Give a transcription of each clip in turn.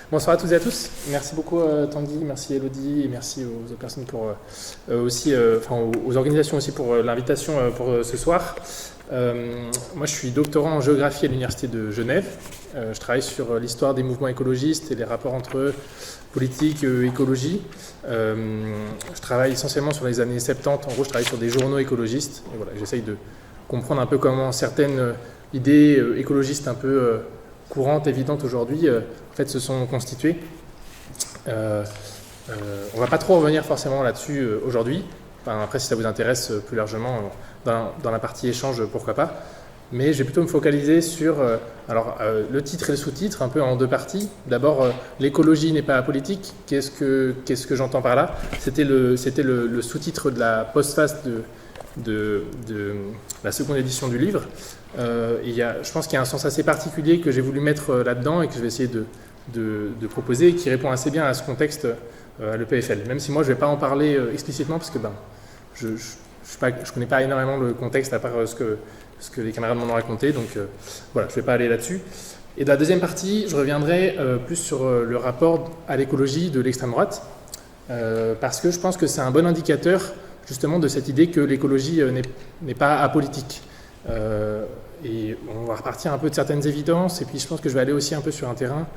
Bonsoir à toutes et à tous. Merci beaucoup Tanguy, merci Elodie et merci aux autres personnes pour aux organisations aussi pour l'invitation pour ce soir. Moi je suis doctorant en géographie à l'Université de Genève. Je travaille sur l'histoire des mouvements écologistes et les rapports entre politique et écologie. Je travaille essentiellement sur les années 70. En gros, je travaille sur des journaux écologistes. Et voilà, j'essaye de comprendre un peu comment certaines idées écologistes un peu courantes, évidentes aujourd'hui, en fait, se sont constituées. On ne va pas trop revenir forcément là-dessus aujourd'hui. Enfin, après, si ça vous intéresse plus largement, dans la partie échange, pourquoi pas. Mais je vais plutôt me focaliser sur le titre et le sous-titre, un peu en deux parties. D'abord, l'écologie n'est pas apolitique. Qu'est-ce que j'entends par là? C'était le sous-titre de la postface de la seconde édition du livre. Je pense qu'il y a un sens assez particulier que j'ai voulu mettre là-dedans et que je vais essayer de proposer, qui répond assez bien à ce contexte à l'EPFL. Même si moi, je ne vais pas en parler explicitement, parce que je ne connais pas énormément le contexte à part ce que les camarades m'en ont raconté, donc voilà, je ne vais pas aller là-dessus. Et dans la deuxième partie, je reviendrai plus sur le rapport à l'écologie de l'extrême droite, parce que je pense que c'est un bon indicateur justement de cette idée que l'écologie n'est pas apolitique. Et on va repartir un peu de certaines évidences, et puis je pense que je vais aller aussi un peu sur un terrain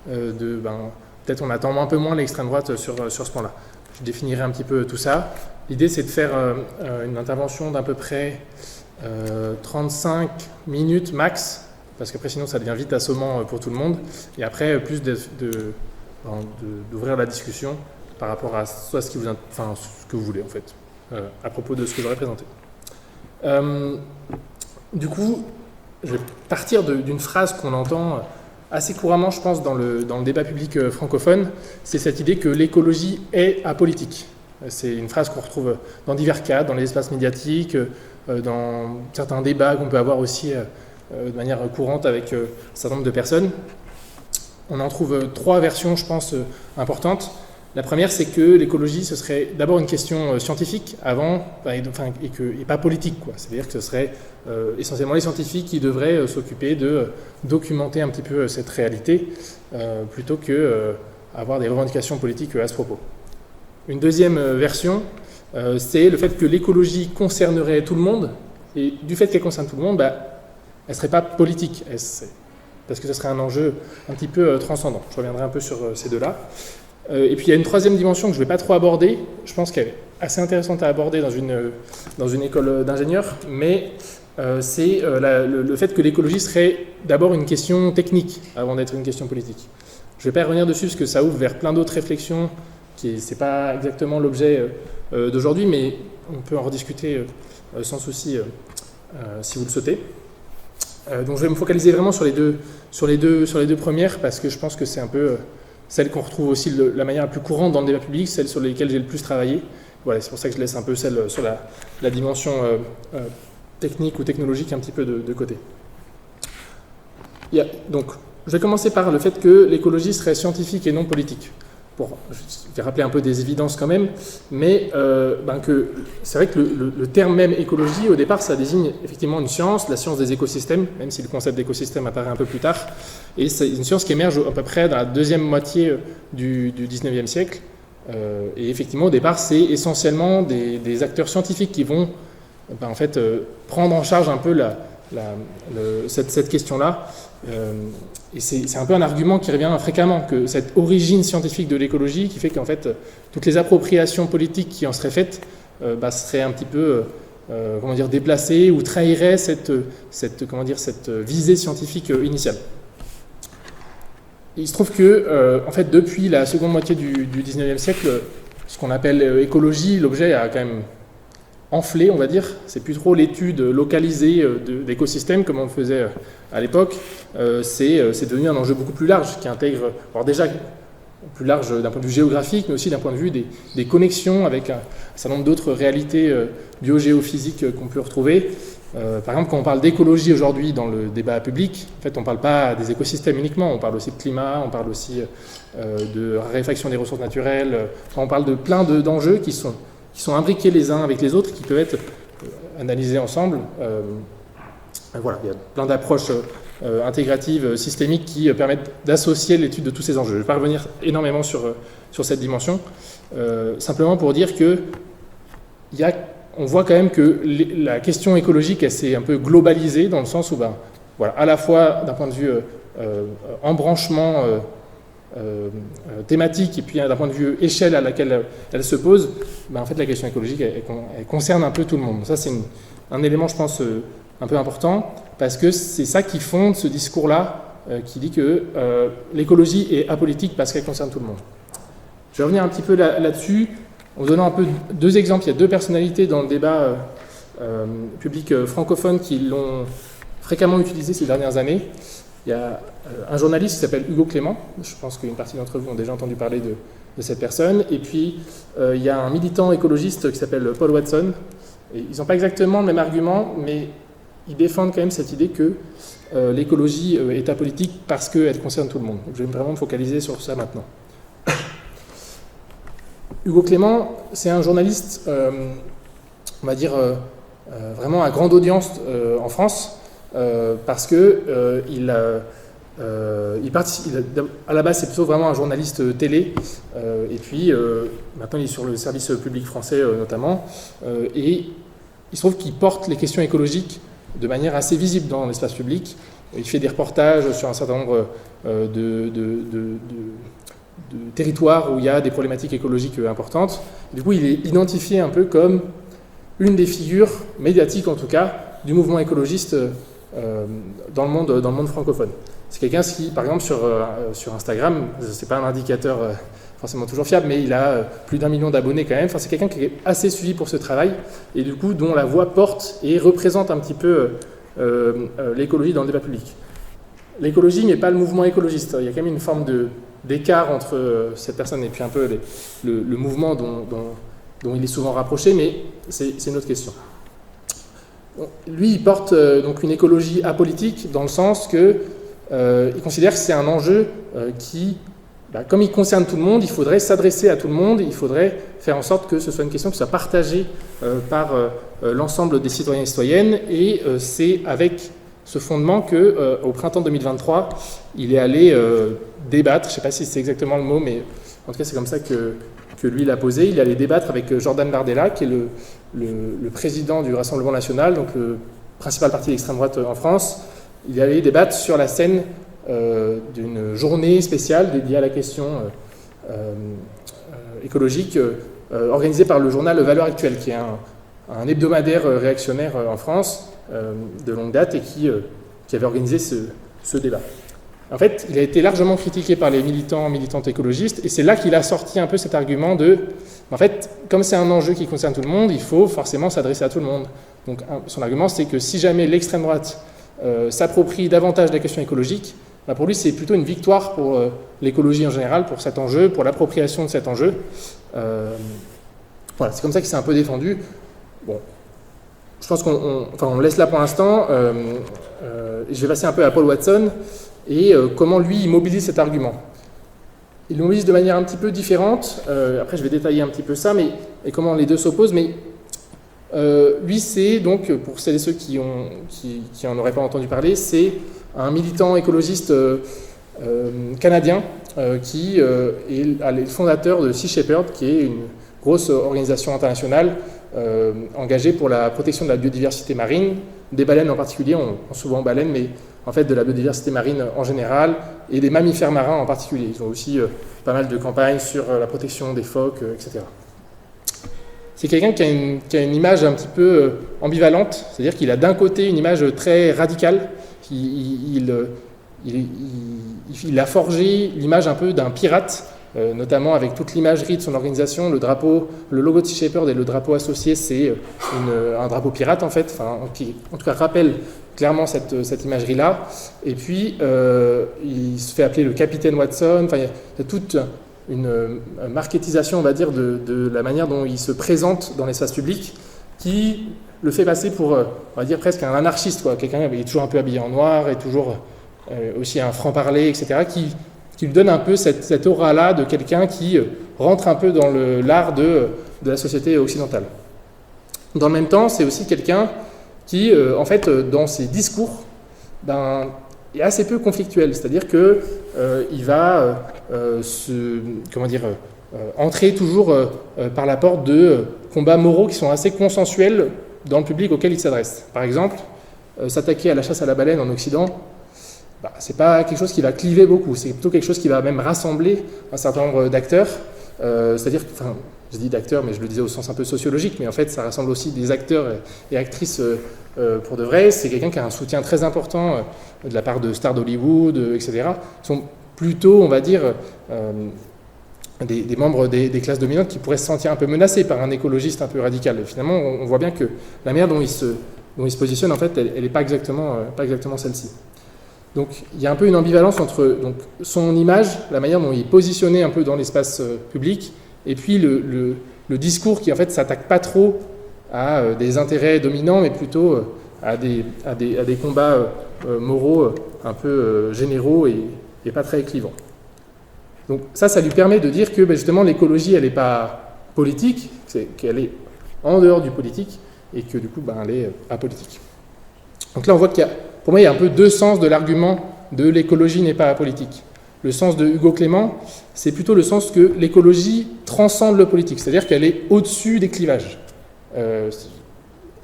peut-être on attend un peu moins l'extrême droite sur ce point-là. Je définirai un petit peu tout ça. L'idée, c'est de faire une intervention d'à peu près 35 minutes max, parce qu'après sinon ça devient vite assommant pour tout le monde, et après plus d'ouvrir la discussion par rapport à soit ce que vous voulez en fait, à propos de ce que j'aurais présenté. Du coup, je vais partir d'une phrase qu'on entend assez couramment, je pense, dans le débat public francophone, c'est cette idée que l'écologie est apolitique. C'est une phrase qu'on retrouve dans divers cadres, dans les espaces médiatiques, dans certains débats qu'on peut avoir aussi de manière courante avec un certain nombre de personnes. On en trouve trois versions, je pense, importantes. La première, c'est que l'écologie, ce serait d'abord une question scientifique avant, et pas politique, quoi. C'est-à-dire que ce serait essentiellement les scientifiques qui devraient s'occuper de documenter un petit peu cette réalité, plutôt que avoir des revendications politiques à ce propos. Une deuxième version, c'est le fait que l'écologie concernerait tout le monde, et du fait qu'elle concerne tout le monde, elle ne serait pas politique, parce que ce serait un enjeu un petit peu transcendant. Je reviendrai un peu sur ces deux-là. Et puis il y a une troisième dimension que je ne vais pas trop aborder, je pense qu'elle est assez intéressante à aborder dans une école d'ingénieurs, mais c'est le fait que l'écologie serait d'abord une question technique avant d'être une question politique. Je ne vais pas y revenir dessus parce que ça ouvre vers plein d'autres réflexions, ce n'est pas exactement l'objet d'aujourd'hui, mais on peut en rediscuter sans souci si vous le souhaitez. Donc je vais me focaliser vraiment sur les deux premières, parce que je pense que c'est un peu celle qu'on retrouve aussi de la manière la plus courante dans le débat public, celle sur lesquelles j'ai le plus travaillé. Voilà, c'est pour ça que je laisse un peu celle sur la dimension technique ou technologique un petit peu de côté. Donc, je vais commencer par le fait que l'écologie serait scientifique et non politique. Bon, je vais rappeler un peu des évidences quand même, mais que c'est vrai que le terme même écologie, au départ, ça désigne effectivement une science, la science des écosystèmes, même si le concept d'écosystème apparaît un peu plus tard, et c'est une science qui émerge à peu près dans la deuxième moitié du 19e siècle, et effectivement, au départ, c'est essentiellement des acteurs scientifiques qui vont prendre en charge un peu cette question-là. Et c'est un peu un argument qui revient fréquemment, que cette origine scientifique de l'écologie qui fait qu'en fait toutes les appropriations politiques qui en seraient faites seraient un petit peu déplacées ou trahiraient cette visée scientifique initiale. Il se trouve que en fait depuis la seconde moitié du 19e siècle, ce qu'on appelle écologie, l'objet a quand même enflé, on va dire. C'est plus trop l'étude localisée d'écosystèmes comme on le faisait à l'époque. C'est devenu un enjeu beaucoup plus large qui intègre, alors déjà plus large d'un point de vue géographique, mais aussi d'un point de vue des connexions avec un certain nombre d'autres réalités biogéophysiques qu'on peut retrouver. Par exemple, quand on parle d'écologie aujourd'hui dans le débat public, en fait, on ne parle pas des écosystèmes uniquement, on parle aussi de climat, on parle aussi de raréfaction des ressources naturelles, on parle de plein d'enjeux qui sont imbriqués les uns avec les autres, qui peuvent être analysés ensemble. Voilà, il y a plein d'approches intégratives, systémiques qui permettent d'associer l'étude de tous ces enjeux. Je ne vais pas revenir énormément sur cette dimension, simplement pour dire que on voit quand même que la question écologique, elle s'est un peu globalisée dans le sens où, voilà, à la fois d'un point de vue embranchement thématique et puis d'un point de vue échelle à laquelle elle se pose, en fait la question écologique elle concerne un peu tout le monde. Ça c'est un élément je pense un peu important parce que c'est ça qui fonde ce discours-là qui dit que l'écologie est apolitique parce qu'elle concerne tout le monde. Je vais revenir un petit peu là-dessus en vous donnant un peu deux exemples. Il y a deux personnalités dans le débat public francophone qui l'ont fréquemment utilisé ces dernières années. Il y a un journaliste qui s'appelle Hugo Clément, je pense qu'une partie d'entre vous ont déjà entendu parler de cette personne, et puis il y a un militant écologiste qui s'appelle Paul Watson, et ils n'ont pas exactement le même argument, mais ils défendent quand même cette idée que l'écologie est apolitique parce qu'elle concerne tout le monde. Donc, je vais vraiment me focaliser sur ça maintenant. Hugo Clément, c'est un journaliste, on va dire, vraiment à grande audience en France, parce que à la base c'est plutôt vraiment un journaliste télé et puis maintenant il est sur le service public français notamment et il se trouve qu'il porte les questions écologiques de manière assez visible dans l'espace public. Il fait des reportages sur un certain nombre de territoires où il y a des problématiques écologiques importantes. Du coup il est identifié un peu comme une des figures médiatiques en tout cas du mouvement écologiste dans le monde francophone. C'est quelqu'un qui, par exemple, sur Instagram, c'est pas un indicateur forcément toujours fiable, mais il a plus d'1 million d'abonnés quand même. Enfin, c'est quelqu'un qui est assez suivi pour ce travail et du coup dont la voix porte et représente un petit peu l'écologie dans le débat public. L'écologie n'est pas le mouvement écologiste. Il y a quand même une forme d'écart entre cette personne et puis un peu le mouvement dont il est souvent rapproché, mais c'est une autre question. Lui, il porte donc une écologie apolitique dans le sens que il considère que c'est un enjeu qui, comme il concerne tout le monde, il faudrait s'adresser à tout le monde, il faudrait faire en sorte que ce soit une question qui soit partagée par l'ensemble des citoyens et citoyennes, et c'est avec ce fondement qu'au printemps 2023, il est allé débattre, je ne sais pas si c'est exactement le mot, mais en tout cas c'est comme ça que lui l'a posé, il est allé débattre avec Jordan Bardella, qui est le président du Rassemblement national, donc le principal parti d'extrême droite en France. Il est allé débattre sur la scène d'une journée spéciale dédiée à la question écologique organisée par le journal Valeurs Actuelles, qui est un hebdomadaire réactionnaire en France de longue date et qui avait organisé ce débat. En fait, il a été largement critiqué par les militantes écologistes et c'est là qu'il a sorti un peu cet argument en fait, comme c'est un enjeu qui concerne tout le monde, il faut forcément s'adresser à tout le monde. Donc son argument, c'est que si jamais l'extrême droite s'approprie davantage la question écologique, pour lui c'est plutôt une victoire pour l'écologie en général, pour cet enjeu, pour l'appropriation de cet enjeu. Voilà, c'est comme ça qu'il s'est un peu défendu. Bon, je pense qu'on laisse là pour l'instant. Je vais passer un peu à Paul Watson et comment lui il mobilise cet argument. Il le mobilise de manière un petit peu différente. Après je vais détailler un petit peu ça, et comment les deux s'opposent, mais lui, c'est donc, pour celles et ceux qui en auraient pas entendu parler, c'est un militant écologiste canadien qui est le fondateur de Sea Shepherd, qui est une grosse organisation internationale engagée pour la protection de la biodiversité marine, des baleines en particulier, on pense souvent aux baleines, mais en fait de la biodiversité marine en général, et des mammifères marins en particulier. Ils ont aussi pas mal de campagnes sur la protection des phoques, etc. C'est quelqu'un qui a une image un petit peu ambivalente, c'est-à-dire qu'il a d'un côté une image très radicale, il a forgé l'image un peu d'un pirate, notamment avec toute l'imagerie de son organisation, le logo de Sea Shepherd et le drapeau associé, c'est un drapeau pirate en fait, qui en tout cas rappelle clairement cette imagerie-là. Et puis il se fait appeler le capitaine Watson, il y a toute une marketisation, on va dire, de la manière dont il se présente dans l'espace public, qui le fait passer pour, on va dire, presque un anarchiste, quelqu'un qui est toujours un peu habillé en noir et toujours aussi un franc-parler, etc., qui lui donne un peu cette aura-là de quelqu'un qui rentre un peu dans l'art de la société occidentale. Dans le même temps, c'est aussi quelqu'un qui, en fait, dans ses discours, est assez peu conflictuel, c'est-à-dire que il va entrer toujours par la porte de combats moraux qui sont assez consensuels dans le public auquel il s'adresse. Par exemple, s'attaquer à la chasse à la baleine en Occident, c'est pas quelque chose qui va cliver beaucoup, c'est plutôt quelque chose qui va même rassembler un certain nombre d'acteurs, c'est-à-dire, enfin, je dis d'acteurs, mais je le disais au sens un peu sociologique, mais en fait, ça rassemble aussi des acteurs et actrices pour de vrai. C'est quelqu'un qui a un soutien très important de la part de stars d'Hollywood, etc. Ils sont plutôt, on va dire, des membres des classes dominantes qui pourraient se sentir un peu menacés par un écologiste un peu radical. Et finalement, on voit bien que la manière dont il se positionne, en fait, elle n'est pas exactement celle-ci. Donc, il y a un peu une ambivalence entre son image, la manière dont il est positionné un peu dans l'espace public, et puis le discours qui, en fait, s'attaque pas trop à des intérêts dominants, mais plutôt à des combats moraux un peu généraux et pas très clivants. Donc ça lui permet de dire que justement l'écologie, elle n'est pas politique, qu'elle est en dehors du politique, et que du coup, elle est apolitique. Donc là, on voit pour moi, il y a un peu deux sens de l'argument de l'écologie n'est pas apolitique. Le sens de Hugo Clément, c'est plutôt le sens que l'écologie transcende le politique, c'est-à-dire qu'elle est au-dessus des clivages.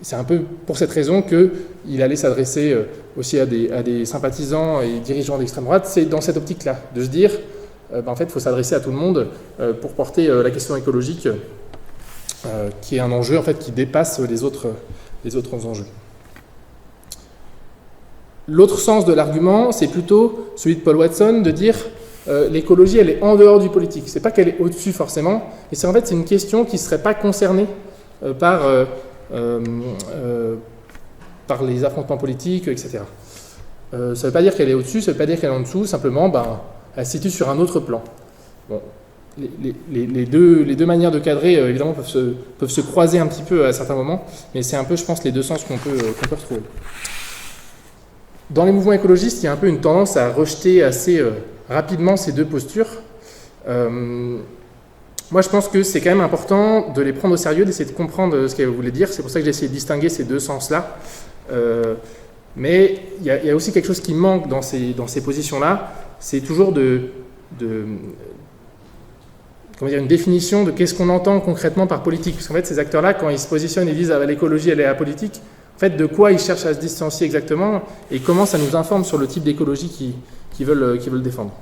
C'est un peu pour cette raison qu'il allait s'adresser aussi à des sympathisants et dirigeants d'extrême droite. C'est dans cette optique-là, de se dire, en fait, il faut s'adresser à tout le monde pour porter la question écologique, qui est un enjeu en fait, qui dépasse les autres enjeux. L'autre sens de l'argument, c'est plutôt celui de Paul Watson, de dire l'écologie, elle est en dehors du politique. C'est pas qu'elle est au-dessus forcément, mais c'est en fait c'est une question qui ne serait pas concernée par les affrontements politiques, etc. Ça ne veut pas dire qu'elle est au-dessus, ça ne veut pas dire qu'elle est en dessous, simplement, elle se situe sur un autre plan. Bon, les deux manières de cadrer, évidemment, peuvent se croiser un petit peu à certains moments, mais c'est un peu, je pense, les deux sens qu'on peut retrouver. Dans les mouvements écologistes, il y a un peu une tendance à rejeter assez rapidement ces deux postures. Moi, je pense que c'est quand même important de les prendre au sérieux, d'essayer de comprendre ce qu'elles voulaient dire. C'est pour ça que j'ai essayé de distinguer ces deux sens-là. Mais il y a aussi quelque chose qui manque dans ces positions-là. C'est toujours une définition de qu'est-ce qu'on entend concrètement par politique. Parce qu'en fait, ces acteurs-là, quand ils se positionnent et disent l'écologie, elle est apolitique, en fait, de quoi ils cherchent à se distancier exactement et comment ça nous informe sur le type d'écologie qu'ils veulent défendre.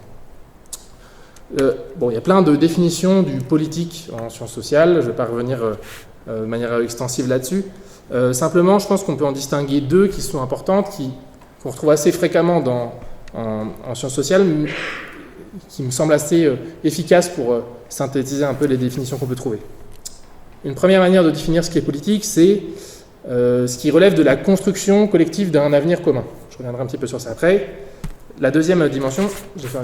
Il y a plein de définitions du politique en sciences sociales, je ne vais pas revenir de manière extensive là-dessus. Simplement, je pense qu'on peut en distinguer deux qui sont importantes, qu'on retrouve assez fréquemment en sciences sociales, qui me semblent assez efficaces pour synthétiser un peu les définitions qu'on peut trouver. Une première manière de définir ce qui est politique, c'est ce qui relève de la construction collective d'un avenir commun. Je reviendrai un petit peu sur ça après. La deuxième dimension, j'ai fait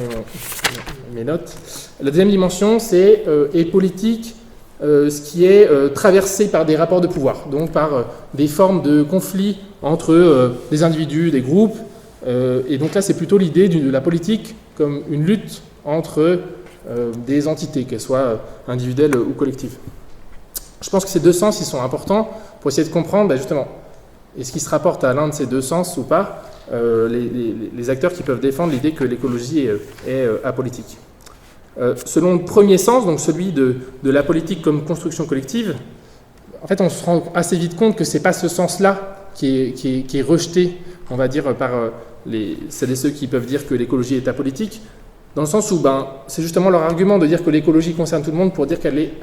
mes notes. La deuxième dimension, c'est est politique ce qui est traversé par des rapports de pouvoir, donc par des formes de conflits entre des individus, des groupes. Et donc là, c'est plutôt l'idée de la politique comme une lutte entre des entités, qu'elles soient individuelles ou collectives. Je pense que ces deux sens, ils sont importants pour essayer de comprendre, justement, est-ce qu'ils se rapportent à l'un de ces deux sens ou pas, les acteurs qui peuvent défendre l'idée que l'écologie est apolitique. Selon le premier sens, donc celui de la politique comme construction collective, en fait, on se rend assez vite compte que ce n'est pas ce sens-là qui est rejeté, on va dire, par celles et ceux qui peuvent dire que l'écologie est apolitique, dans le sens où c'est justement leur argument de dire que l'écologie concerne tout le monde pour dire qu'elle est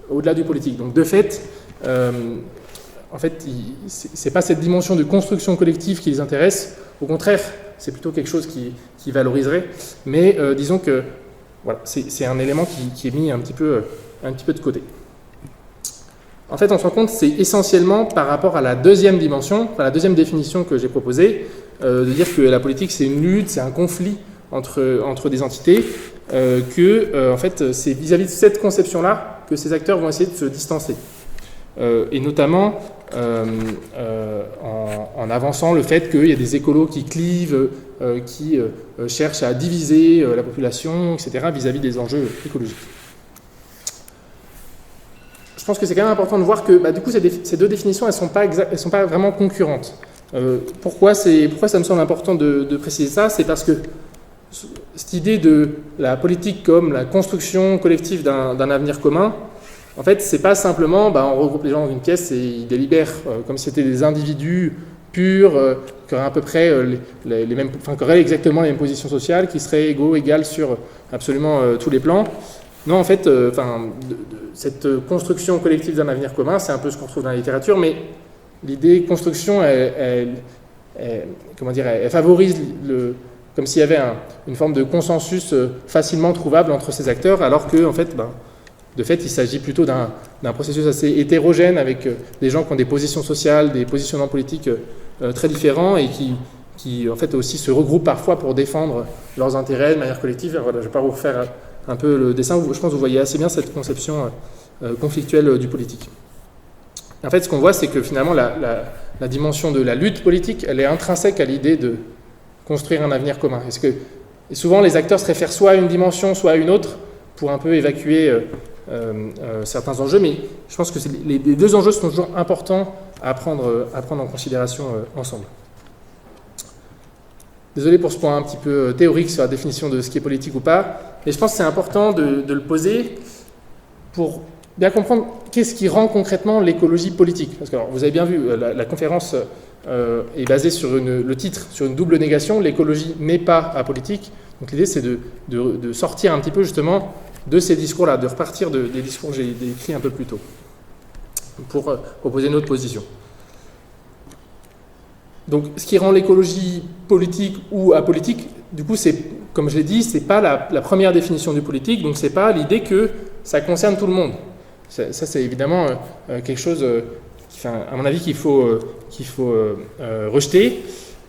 au-delà du politique. Donc de fait, en fait, c'est pas cette dimension de construction collective qui les intéresse. Au contraire, c'est plutôt quelque chose qui valoriserait. Mais disons que voilà, c'est un élément qui est mis un petit peu de côté. En fait, on se rend compte que c'est essentiellement par rapport à la deuxième dimension, la deuxième définition que j'ai proposée, de dire que la politique c'est une lutte, c'est un conflit entre des entités, en fait, c'est vis-à-vis de cette conception-là que ces acteurs vont essayer de se distancer. Et notamment en avançant le fait qu'il y a des écolos qui clivent, qui cherchent à diviser la population, etc., vis-à-vis des enjeux écologiques. Je pense que c'est quand même important de voir que du coup, ces deux définitions, elles sont pas vraiment concurrentes. Pourquoi ça me semble important de préciser ça? C'est parce que cette idée de la politique comme la construction collective d'un avenir commun, en fait, c'est pas simplement on regroupe les gens dans une pièce et ils délibèrent comme si c'était des individus purs, qui auraient à peu près les mêmes, qui auraient exactement les mêmes positions sociales, qui seraient égales sur absolument tous les plans. Non, en fait, cette construction collective d'un avenir commun, c'est un peu ce qu'on retrouve dans la littérature, mais l'idée construction, elle favorise comme s'il y avait une forme de consensus facilement trouvable entre ces acteurs, alors que, en fait, de fait, il s'agit plutôt d'un processus assez hétérogène avec des gens qui ont des positions sociales, des positionnements politiques très différents et qui en fait, aussi se regroupent parfois pour défendre leurs intérêts de manière collective. Alors, voilà, je ne vais pas vous refaire un peu le dessin, je pense que vous voyez assez bien cette conception conflictuelle du politique. En fait, ce qu'on voit, c'est que finalement, la dimension de la lutte politique, elle est intrinsèque à l'idée de construire un avenir commun. Et souvent, les acteurs se réfèrent soit à une dimension, soit à une autre, pour un peu évacuer certains enjeux, mais je pense que les deux enjeux sont toujours importants à prendre en considération ensemble. Désolé pour ce point un petit peu théorique sur la définition de ce qui est politique ou pas, mais je pense que c'est important de le poser pour bien comprendre qu'est-ce qui rend concrètement l'écologie politique. Parce que alors, vous avez bien vu, la conférence est basée sur le titre, sur une double négation, l'écologie n'est pas apolitique. Donc l'idée c'est de sortir un petit peu justement de ces discours-là, de repartir des discours que j'ai décrits un peu plus tôt, pour proposer notre position. Donc, ce qui rend l'écologie politique ou apolitique, du coup, c'est, comme je l'ai dit, c'est pas la première définition du politique, donc c'est pas l'idée que ça concerne tout le monde. Ça c'est évidemment quelque chose, à mon avis, qu'il faut rejeter,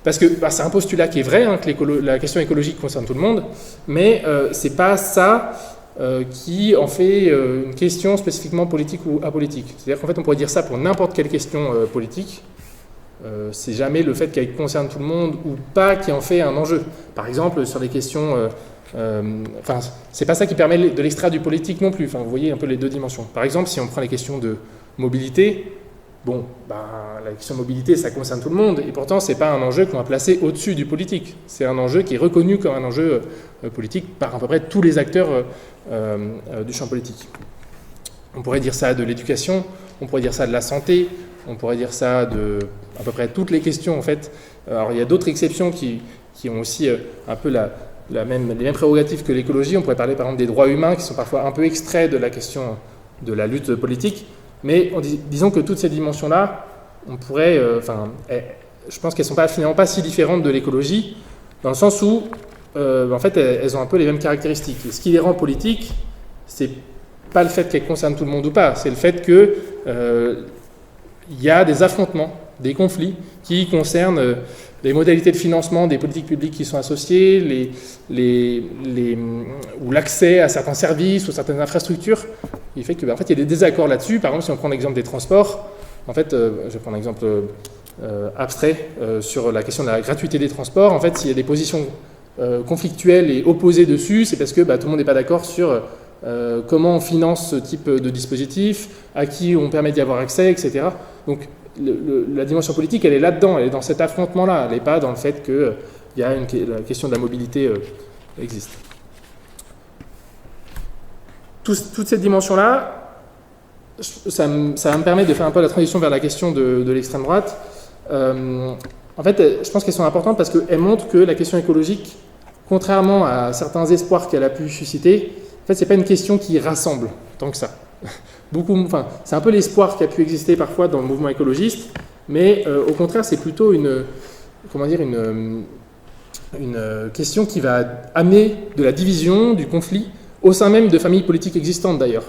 parce que c'est un postulat qui est vrai, que la question écologique concerne tout le monde, mais c'est pas ça qui en fait une question spécifiquement politique ou apolitique. C'est-à-dire qu'en fait, on pourrait dire ça pour n'importe quelle question politique. C'est jamais le fait qu'elle concerne tout le monde ou pas qui en fait un enjeu. Par exemple, sur les questions... c'est pas ça qui permet de l'extraire du politique non plus. Vous voyez un peu les deux dimensions. Par exemple, si on prend les questions de mobilité, la question de mobilité, ça concerne tout le monde, et pourtant, c'est pas un enjeu qu'on va placer au-dessus du politique. C'est un enjeu qui est reconnu comme un enjeu politique par à peu près tous les acteurs du champ politique. On pourrait dire ça de l'éducation, on pourrait dire ça de la santé, on pourrait dire ça de à peu près toutes les questions, en fait. Alors, il y a d'autres exceptions qui ont aussi un peu les mêmes prérogatives que l'écologie. On pourrait parler, par exemple, des droits humains, qui sont parfois un peu extraits de la question de la lutte politique. Mais disons que toutes ces dimensions-là, on pourrait... je pense qu'elles ne sont finalement pas si différentes de l'écologie, dans le sens où, en fait, elles ont un peu les mêmes caractéristiques. Et ce qui les rend politiques, c'est pas le fait qu'elles concernent tout le monde ou pas, c'est le fait que il y a des affrontements, des conflits qui concernent les modalités de financement des politiques publiques qui sont associées, ou l'accès à certains services ou certaines infrastructures. Il fait que, en fait, il y a des désaccords là-dessus. Par exemple, si on prend l'exemple des transports, en fait, je vais prendre un exemple abstrait sur la question de la gratuité des transports. En fait, s'il y a des positions conflictuelles et opposées dessus, c'est parce que tout le monde n'est pas d'accord sur comment on finance ce type de dispositif, à qui on permet d'y avoir accès, etc. Donc, la dimension politique, elle est là-dedans, elle est dans cet affrontement-là, elle n'est pas dans le fait que la question de la mobilité existe. Toute cette dimension-là, ça va me permettre de faire un peu la transition vers la question de l'extrême droite. En fait, je pense qu'elles sont importantes parce qu'elles montrent que la question écologique, contrairement à certains espoirs qu'elle a pu susciter, en fait, ce n'est pas une question qui rassemble tant que ça. C'est un peu l'espoir qui a pu exister parfois dans le mouvement écologiste, mais au contraire, c'est plutôt une question qui va amener de la division, du conflit, au sein même de familles politiques existantes d'ailleurs.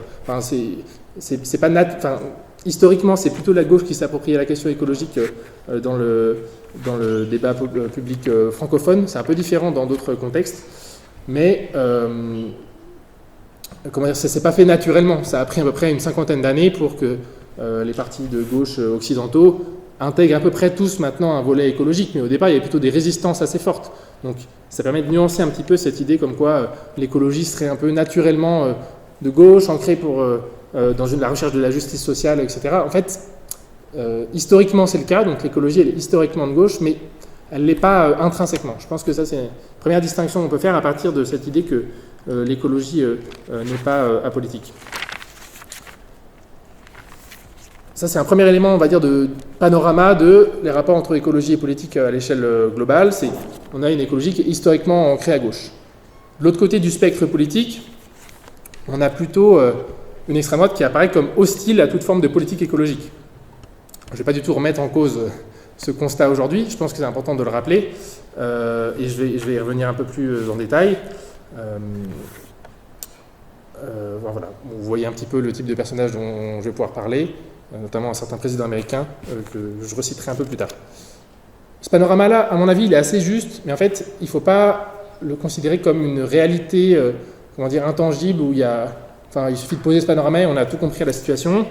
Historiquement, c'est plutôt la gauche qui s'approprie la question écologique dans le débat public francophone. C'est un peu différent dans d'autres contextes, mais ça s'est pas fait naturellement. Ça a pris à peu près une 50aine d'années pour que les partis de gauche occidentaux intègrent à peu près tous maintenant un volet écologique, mais au départ il y avait plutôt des résistances assez fortes. Donc ça permet de nuancer un petit peu cette idée comme quoi l'écologie serait un peu naturellement de gauche, ancrée dans la recherche de la justice sociale, etc. En fait, Historiquement, c'est le cas, donc l'écologie, elle est historiquement de gauche, mais elle ne l'est pas intrinsèquement. Je pense que ça, c'est une première distinction qu'on peut faire à partir de cette idée que l'écologie n'est pas apolitique. Ça, c'est un premier élément, on va dire, de panorama de les rapports entre écologie et politique à l'échelle globale. On a une écologie qui est historiquement ancrée à gauche. De l'autre côté du spectre politique, on a plutôt une extrême droite qui apparaît comme hostile à toute forme de politique écologique. Je ne vais pas du tout remettre en cause ce constat aujourd'hui, je pense que c'est important de le rappeler, et je vais y revenir un peu plus en détail. Voilà. Vous voyez un petit peu le type de personnage dont je vais pouvoir parler, notamment un certain président américain que je reciterai un peu plus tard. Ce panorama-là, à mon avis, il est assez juste, mais en fait, il ne faut pas le considérer comme une réalité comment dire, intangible où il suffit de poser ce panorama et on a tout compris à la situation.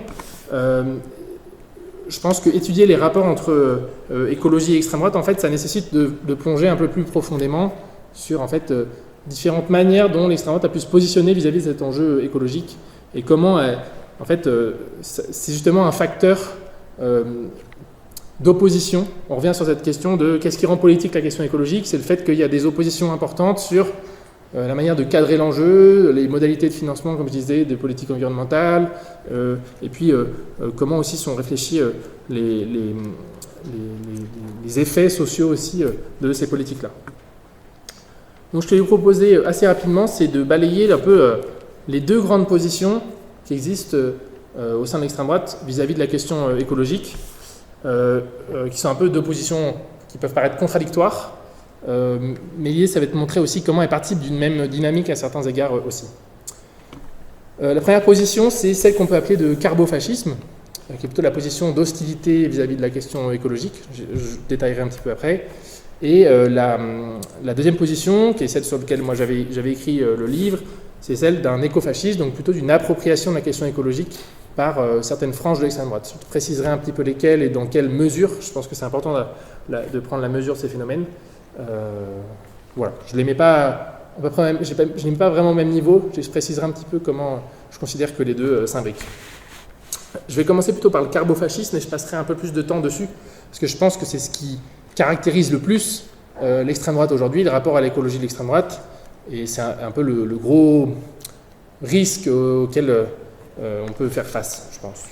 Je pense qu'étudier les rapports entre écologie et extrême droite, en fait, ça nécessite de plonger un peu plus profondément sur en fait, différentes manières dont l'extrême droite a pu se positionner vis-à-vis de cet enjeu écologique et comment, en fait, c'est justement un facteur d'opposition. On revient sur cette question de qu'est-ce qui rend politique la question écologique, c'est le fait qu'il y a des oppositions importantes sur la manière de cadrer l'enjeu, les modalités de financement, comme je disais, des politiques environnementales, et puis comment aussi sont réfléchis les effets sociaux aussi de ces politiques-là. Donc ce que je vais vous proposer assez rapidement, c'est de balayer un peu les deux grandes positions qui existent au sein de l'extrême droite vis-à-vis de la question écologique, qui sont un peu deux positions qui peuvent paraître contradictoires, mais l'idée, ça va être de montrer aussi comment elles participent d'une même dynamique à certains égards aussi. La première position, c'est celle qu'on peut appeler de carbofascisme, qui est plutôt la position d'hostilité vis-à-vis de la question écologique. Je détaillerai un petit peu après. Et la deuxième position, qui est celle sur laquelle moi j'avais écrit le livre, c'est celle d'un écofascisme, donc plutôt d'une appropriation de la question écologique par certaines franges de l'extrême droite. Je préciserai un petit peu lesquelles et dans quelle mesure. Je pense que c'est important de prendre la mesure de ces phénomènes. Voilà, je les mets pas, je les mets pas vraiment au même niveau. Je préciserai un petit peu comment je considère que les deux s'imbriquent. Je vais commencer plutôt par le carbofascisme et je passerai un peu plus de temps dessus parce que je pense que c'est ce qui caractérise le plus l'extrême droite aujourd'hui, le rapport à l'écologie de l'extrême droite, et c'est un peu le gros risque auquel on peut faire face, je pense.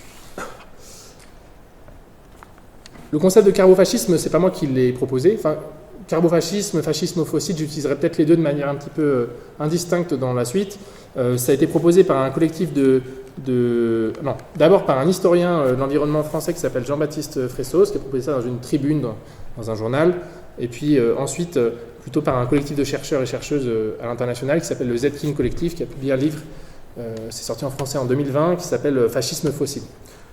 Le concept de carbofascisme, c'est pas moi qui l'ai proposé. Enfin, carbofascisme, fascisme fossile, j'utiliserai peut-être les deux de manière un petit peu indistincte dans la suite. Ça a été proposé par un collectif d'abord par un historien de l'environnement français qui s'appelle Jean-Baptiste Fressos, qui a proposé ça dans une tribune dans un journal, et puis ensuite plutôt par un collectif de chercheurs et chercheuses à l'international qui s'appelle le Z-King Collectif, qui a publié un livre, c'est sorti en français en 2020, qui s'appelle Fascisme fossile.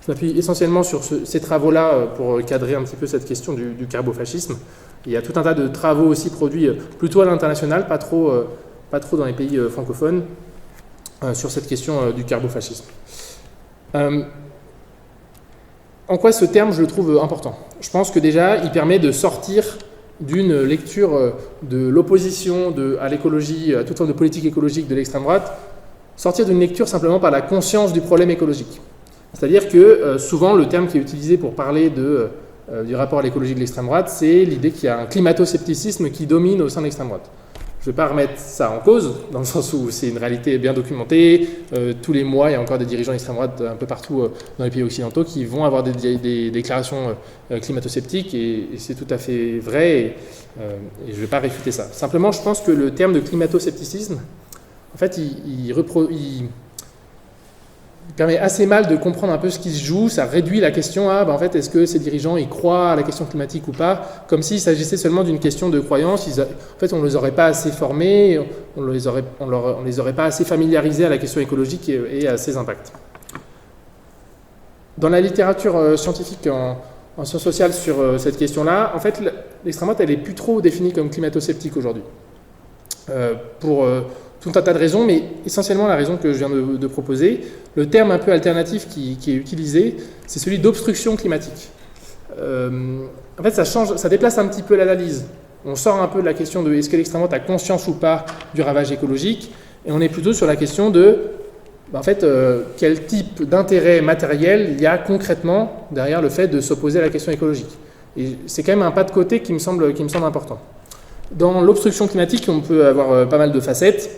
Je m'appuie essentiellement sur ces travaux-là pour cadrer un petit peu cette question du carbofascisme. Il y a tout un tas de travaux aussi produits plutôt à l'international, pas trop dans les pays francophones, sur cette question du carbofascisme. En quoi ce terme, je le trouve important? Je pense que déjà, il permet de sortir d'une lecture de l'opposition à l'écologie, à toute forme de politique écologique de l'extrême droite, sortir d'une lecture simplement par la conscience du problème écologique. C'est-à-dire que souvent, le terme qui est utilisé pour parler du rapport à l'écologie de l'extrême droite, c'est l'idée qu'il y a un climato-scepticisme qui domine au sein de l'extrême droite. Je ne vais pas remettre ça en cause, dans le sens où c'est une réalité bien documentée. Tous les mois, il y a encore des dirigeants d'extrême droite un peu partout dans les pays occidentaux qui vont avoir des déclarations climato-sceptiques, et c'est tout à fait vrai, et je ne vais pas réfuter ça. Simplement, je pense que le terme de climato-scepticisme, en fait, il permet assez mal de comprendre un peu ce qui se joue. Ça réduit la question à, en fait, est-ce que ces dirigeants ils croient à la question climatique ou pas, comme s'il s'agissait seulement d'une question de croyance. En fait, on ne les aurait pas assez formés, on ne les aurait pas assez familiarisés à la question écologique et à ses impacts. Dans la littérature scientifique en sciences sociales sur cette question-là, en fait, l'extrême droite, elle n'est plus trop définie comme climato-sceptique aujourd'hui. Pour tout un tas de raisons, mais essentiellement la raison que je viens de proposer. Le terme un peu alternatif qui est utilisé, c'est celui d'obstruction climatique. En fait, ça déplace un petit peu l'analyse. On sort un peu de la question de est-ce que l'extrême droite a conscience ou pas du ravage écologique, et on est plutôt sur la question de en fait, quel type d'intérêt matériel il y a concrètement derrière le fait de s'opposer à la question écologique. Et c'est quand même un pas de côté qui me semble important. Dans l'obstruction climatique, on peut avoir pas mal de facettes.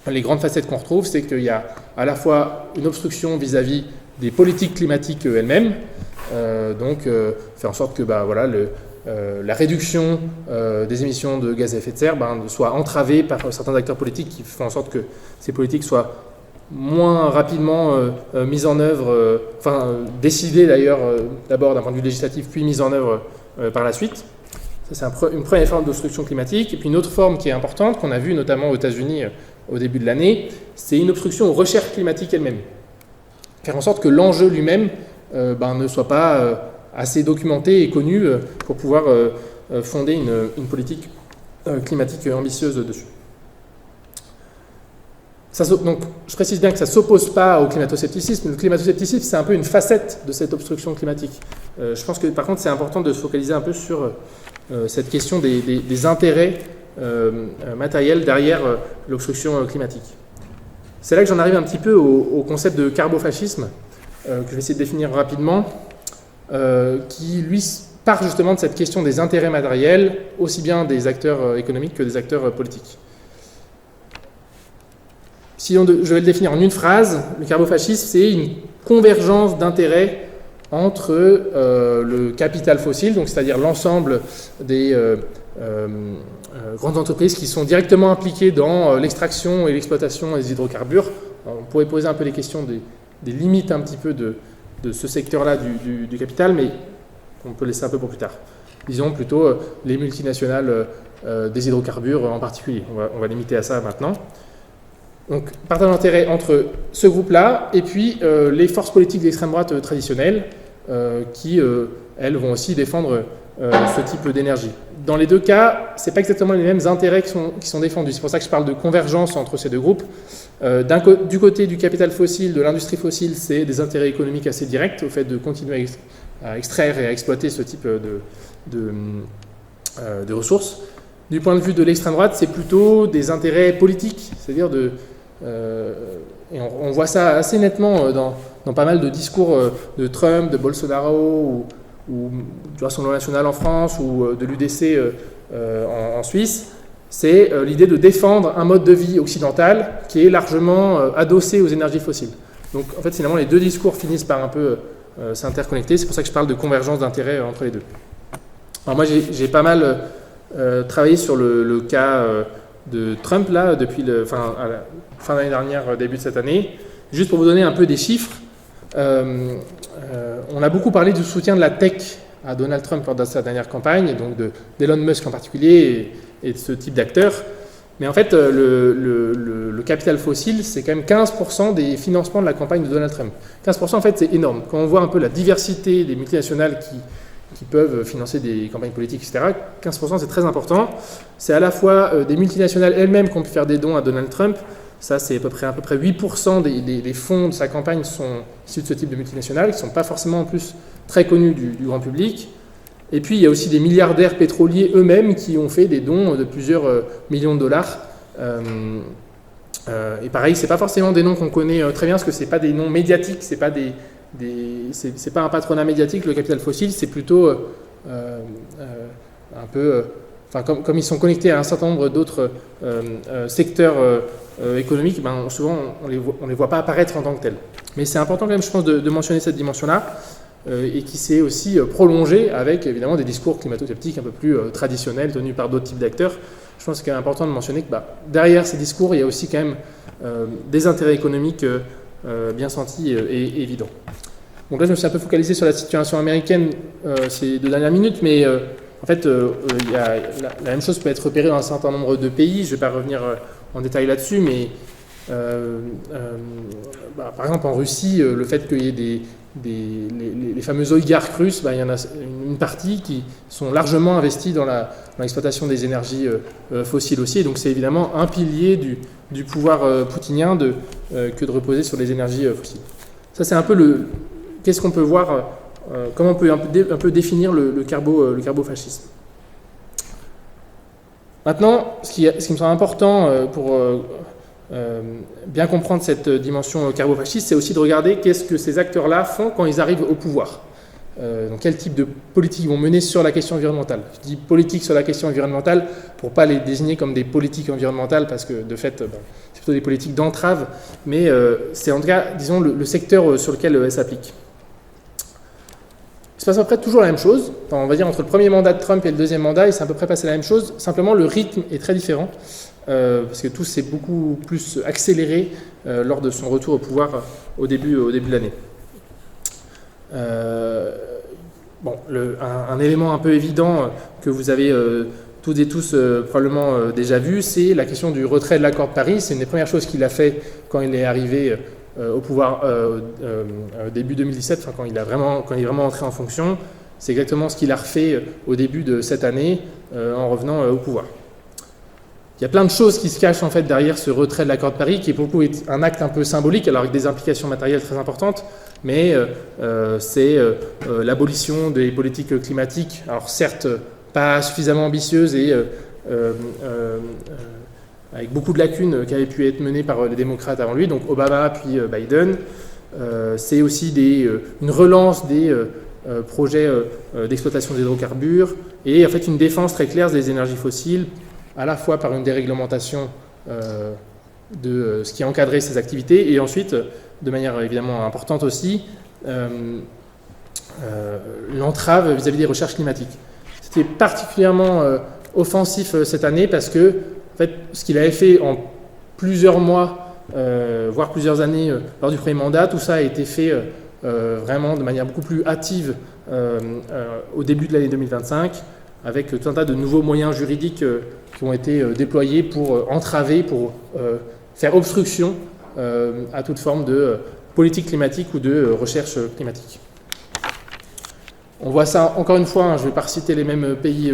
Les grandes facettes qu'on retrouve, c'est qu'il y a à la fois une obstruction vis-à-vis des politiques climatiques elles-mêmes, donc faire en sorte que la réduction des émissions de gaz à effet de serre soit entravée par certains acteurs politiques qui font en sorte que ces politiques soient moins rapidement mises en œuvre, décidées d'ailleurs d'abord d'un point de vue législatif, puis mises en œuvre par la suite. Ça, c'est une première forme d'obstruction climatique. Et puis une autre forme qui est importante, qu'on a vue notamment aux États-Unis au début de l'année, c'est une obstruction aux recherches climatiques elles-mêmes. Faire en sorte que l'enjeu lui-même ne soit pas assez documenté et connu pour pouvoir fonder une politique climatique ambitieuse dessus. Donc, je précise bien que ça ne s'oppose pas au climato-scepticisme. Le climato-scepticisme, c'est un peu une facette de cette obstruction climatique. Je pense que, par contre, c'est important de se focaliser un peu sur cette question des intérêts matériels derrière l'obstruction climatique. C'est là que j'en arrive un petit peu au concept de carbofascisme, que je vais essayer de définir rapidement, qui, lui, part justement de cette question des intérêts matériels, aussi bien des acteurs économiques que des acteurs politiques. Je vais le définir en une phrase, le carbofascisme, c'est une convergence d'intérêts entre le capital fossile, donc c'est-à-dire l'ensemble des grandes entreprises qui sont directement impliquées dans l'extraction et l'exploitation des hydrocarbures. On pourrait poser un peu les questions des limites un petit peu de ce secteur-là du capital, mais on peut laisser un peu pour plus tard. Disons plutôt les multinationales des hydrocarbures en particulier. On va limiter à ça maintenant. Donc, partage d'intérêt entre ce groupe-là et puis les forces politiques d'extrême droite traditionnelles qui, elles, vont aussi défendre ce type d'énergie. Dans les deux cas, ce n'est pas exactement les mêmes intérêts qui sont défendus. C'est pour ça que je parle de convergence entre ces deux groupes. Du côté du capital fossile, de l'industrie fossile, c'est des intérêts économiques assez directs au fait de continuer à extraire et à exploiter ce type de ressources. Du point de vue de l'extrême droite, c'est plutôt des intérêts politiques, c'est-à-dire et on voit ça assez nettement dans pas mal de discours de Trump, de Bolsonaro ou du Rassemblement national en France ou de l'UDC en Suisse. C'est l'idée de défendre un mode de vie occidental qui est largement adossé aux énergies fossiles. Donc en fait, finalement, les deux discours finissent par un peu s'interconnecter. C'est pour ça que je parle de convergence d'intérêts entre les deux. Alors moi, j'ai pas mal travaillé sur le cas de Trump là, depuis à la fin d'année dernière, début de cette année. Juste pour vous donner un peu des chiffres, on a beaucoup parlé du soutien de la tech à Donald Trump lors de sa dernière campagne, donc d'Elon Musk en particulier et de ce type d'acteurs. Mais en fait, le capital fossile, c'est quand même 15% des financements de la campagne de Donald Trump. 15%, en fait, c'est énorme. Quand on voit un peu la diversité des multinationales qui peuvent financer des campagnes politiques, etc., 15%, c'est très important. C'est à la fois des multinationales elles-mêmes qui ont pu faire des dons à Donald Trump. Ça, c'est à peu près 8% des fonds de sa campagne sont issus de ce type de multinationales, qui ne sont pas forcément en plus très connus du grand public. Et puis, il y a aussi des milliardaires pétroliers eux-mêmes qui ont fait des dons de plusieurs millions de dollars. Et pareil, ce n'est pas forcément des noms qu'on connaît très bien, parce que ce n'est pas des noms médiatiques, c'est pas c'est pas un patronat médiatique, le capital fossile, c'est plutôt un peu... comme ils sont connectés à un certain nombre d'autres secteurs économiques, souvent on les voit pas apparaître en tant que tels. Mais c'est important quand même, je pense, de mentionner cette dimension-là, et qui s'est aussi prolongée avec évidemment des discours climato-sceptiques un peu plus traditionnels, tenus par d'autres types d'acteurs. Je pense qu'il est important de mentionner que derrière ces discours, il y a aussi quand même des intérêts économiques bien sentis et évidents. Donc là, je me suis un peu focalisé sur la situation américaine ces 2 dernières minutes, mais en fait, la même chose peut être repérée dans un certain nombre de pays. Je ne vais pas revenir en détail là-dessus, mais par exemple en Russie, le fait qu'il y ait les fameux oligarques russes, il y en a une partie qui sont largement investis dans l'exploitation des énergies fossiles aussi. Et donc c'est évidemment un pilier du pouvoir poutinien que de reposer sur les énergies fossiles. Ça, c'est un peu qu'est-ce qu'on peut voir, comment on peut un peu définir le carbofascisme. Maintenant, ce qui me semble important pour bien comprendre cette dimension carbo-fasciste, c'est aussi de regarder qu'est-ce que ces acteurs-là font quand ils arrivent au pouvoir. Donc quel type de politique ils vont mener sur la question environnementale. Je dis politique sur la question environnementale pour ne pas les désigner comme des politiques environnementales, parce que de fait, c'est plutôt des politiques d'entrave, mais c'est en tout cas, disons, le secteur sur lequel elles s'appliquent. Il se passe à peu près toujours la même chose. On va dire entre le premier mandat de Trump et le deuxième mandat, il s'est à peu près passé la même chose. Simplement, le rythme est très différent, parce que tout s'est beaucoup plus accéléré lors de son retour au pouvoir au début de l'année. Un élément un peu évident que vous avez toutes et tous probablement déjà vu, c'est la question du retrait de l'accord de Paris. C'est une des premières choses qu'il a fait quand il est arrivé au pouvoir début 2017, quand il est vraiment entré en fonction. C'est exactement ce qu'il a refait au début de cette année en revenant au pouvoir. Il y a plein de choses qui se cachent en fait derrière ce retrait de l'accord de Paris, qui pour le coup est un acte un peu symbolique, alors avec des implications matérielles très importantes, mais c'est l'abolition des politiques climatiques, alors certes pas suffisamment ambitieuses et avec beaucoup de lacunes qui avaient pu être menées par les démocrates avant lui, donc Obama puis Biden. C'est aussi une relance des projets d'exploitation des hydrocarbures et en fait une défense très claire des énergies fossiles, à la fois par une déréglementation de ce qui encadrait ces activités, et ensuite, de manière évidemment importante aussi, l'entrave vis-à-vis des recherches climatiques. C'était particulièrement offensif cette année parce que en fait, ce qu'il avait fait en plusieurs mois, voire plusieurs années lors du premier mandat, tout ça a été fait vraiment de manière beaucoup plus hâtive au début de l'année 2025, avec tout un tas de nouveaux moyens juridiques qui ont été déployés pour entraver, pour faire obstruction à toute forme de politique climatique ou de recherche climatique. On voit ça, encore une fois, je ne vais pas citer les mêmes pays